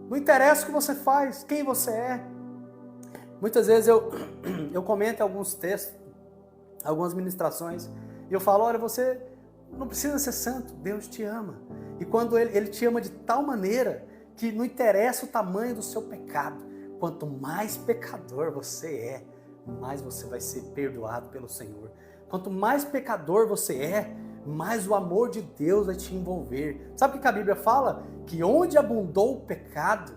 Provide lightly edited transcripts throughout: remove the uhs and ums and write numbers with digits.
Não interessa o que você faz, quem você é. Muitas vezes eu comento alguns textos, algumas ministrações, e eu falo, olha, você não precisa ser santo, Deus te ama. E quando Ele te ama de tal maneira que não interessa o tamanho do seu pecado, quanto mais pecador você é, mais você vai ser perdoado pelo Senhor. Quanto mais pecador você é, mais o amor de Deus vai te envolver. Sabe o que a Bíblia fala? Que onde abundou o pecado,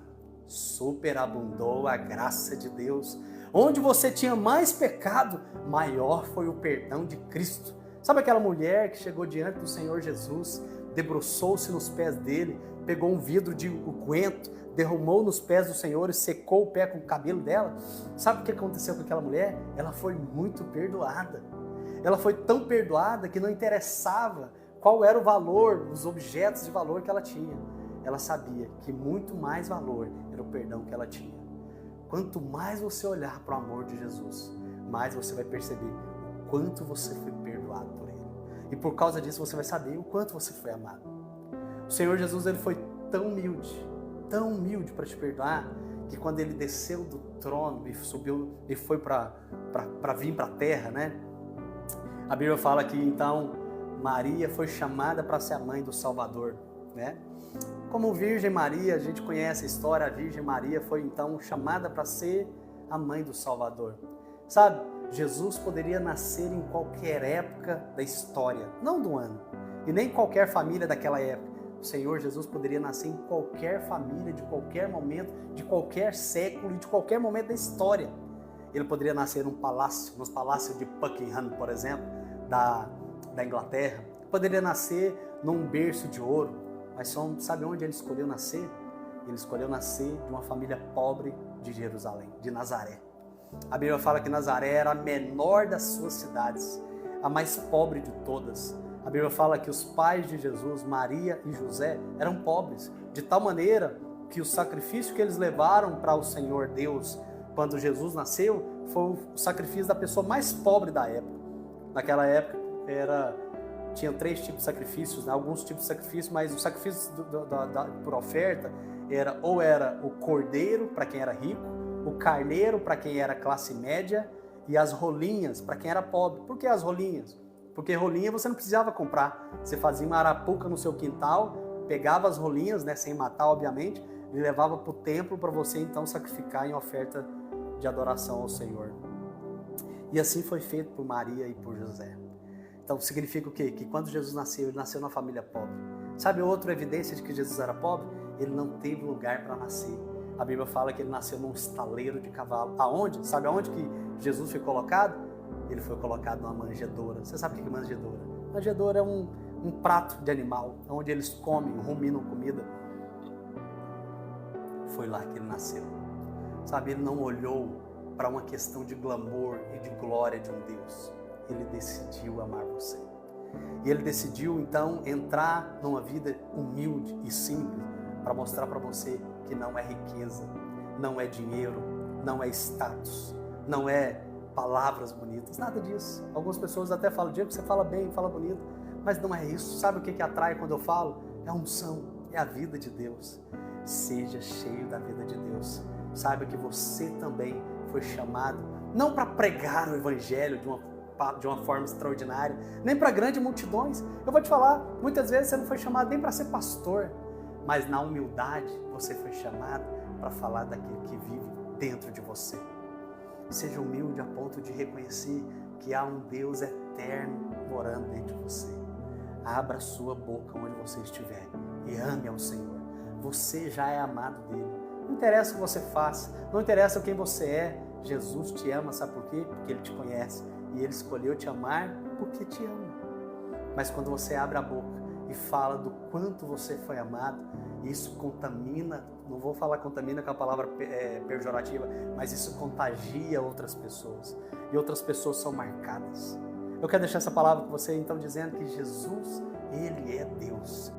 superabundou a graça de Deus. Onde você tinha mais pecado, maior foi o perdão de Cristo. Sabe aquela mulher que chegou diante do Senhor Jesus, debruçou-se nos pés dele, pegou um vidro de unguento, derramou nos pés do Senhor e secou o pé com o cabelo dela? Sabe o que aconteceu com aquela mulher? Ela foi muito perdoada. Ela foi tão perdoada que não interessava qual era o valor, os objetos de valor que ela tinha. Ela sabia que muito mais valor era o perdão que ela tinha. Quanto mais você olhar para o amor de Jesus, mais você vai perceber o quanto você foi perdoado por Ele. E por causa disso você vai saber o quanto você foi amado. O Senhor Jesus, Ele foi tão humilde para te perdoar, que quando Ele desceu do trono e subiu e foi para vir para a terra, né? A Bíblia fala que então Maria foi chamada para ser a mãe do Salvador, né? Como Virgem Maria, a gente conhece a história, a Virgem Maria foi então chamada para ser a mãe do Salvador. Sabe, Jesus poderia nascer em qualquer época da história, não do ano, e nem em qualquer família daquela época. O Senhor Jesus poderia nascer em qualquer família, de qualquer momento, de qualquer século e de qualquer momento da história. Ele poderia nascer num palácio, nos palácios de Buckingham, por exemplo, da Inglaterra. Poderia nascer num berço de ouro. Mas sabe onde ele escolheu nascer? Ele escolheu nascer de uma família pobre de Jerusalém, de Nazaré. A Bíblia fala que Nazaré era a menor das suas cidades, a mais pobre de todas. A Bíblia fala que os pais de Jesus, Maria e José, eram pobres, de tal maneira que o sacrifício que eles levaram para o Senhor Deus, quando Jesus nasceu, foi o sacrifício da pessoa mais pobre da época. Naquela época tinha 3 tipos de sacrifícios, né? Alguns tipos de sacrifício, mas o sacrifício por oferta era o cordeiro para quem era rico, o carneiro para quem era classe média e as rolinhas para quem era pobre. Por que as rolinhas? Porque rolinha você não precisava comprar. Você fazia uma arapuca no seu quintal, pegava as rolinhas, né, sem matar obviamente, e levava para o templo para você então sacrificar em oferta de adoração ao Senhor. E assim foi feito por Maria e por José. Então significa o quê? Que quando Jesus nasceu, ele nasceu numa família pobre. Sabe outra evidência de que Jesus era pobre? Ele não teve lugar para nascer. A Bíblia fala que ele nasceu num estaleiro de cavalo. Aonde? Sabe aonde que Jesus foi colocado? Ele foi colocado numa manjedoura. Você sabe o que é manjedoura? Manjedoura é um prato de animal, onde eles comem, ruminam comida. Foi lá que ele nasceu. Sabe, ele não olhou para uma questão de glamour e de glória de um Deus. Ele decidiu amar você. E ele decidiu, então, entrar numa vida humilde e simples para mostrar para você que não é riqueza, não é dinheiro, não é status, não é palavras bonitas, nada disso. Algumas pessoas até falam, Diego, você fala bem, fala bonito, mas não é isso. Sabe o que atrai quando eu falo? É a unção, é a vida de Deus. Seja cheio da vida de Deus. Saiba que você também foi chamado, não para pregar o evangelho de uma forma extraordinária, nem para grandes multidões. Eu vou te falar, muitas vezes você não foi chamado nem para ser pastor, mas na humildade você foi chamado para falar daquele que vive dentro de você. Seja humilde a ponto de reconhecer que há um Deus eterno morando dentro de você. Abra sua boca onde você estiver e ame ao Senhor. Você já é amado dele. Não interessa o que você faça, não interessa quem você é. Jesus te ama, sabe por quê? Porque ele te conhece e ele escolheu te amar porque te ama. Mas quando você abre a boca e fala do quanto você foi amado, isso contamina, não vou falar contamina com a palavra pejorativa, mas isso contagia outras pessoas. E outras pessoas são marcadas. Eu quero deixar essa palavra com você, então, dizendo que Jesus, ele é Deus.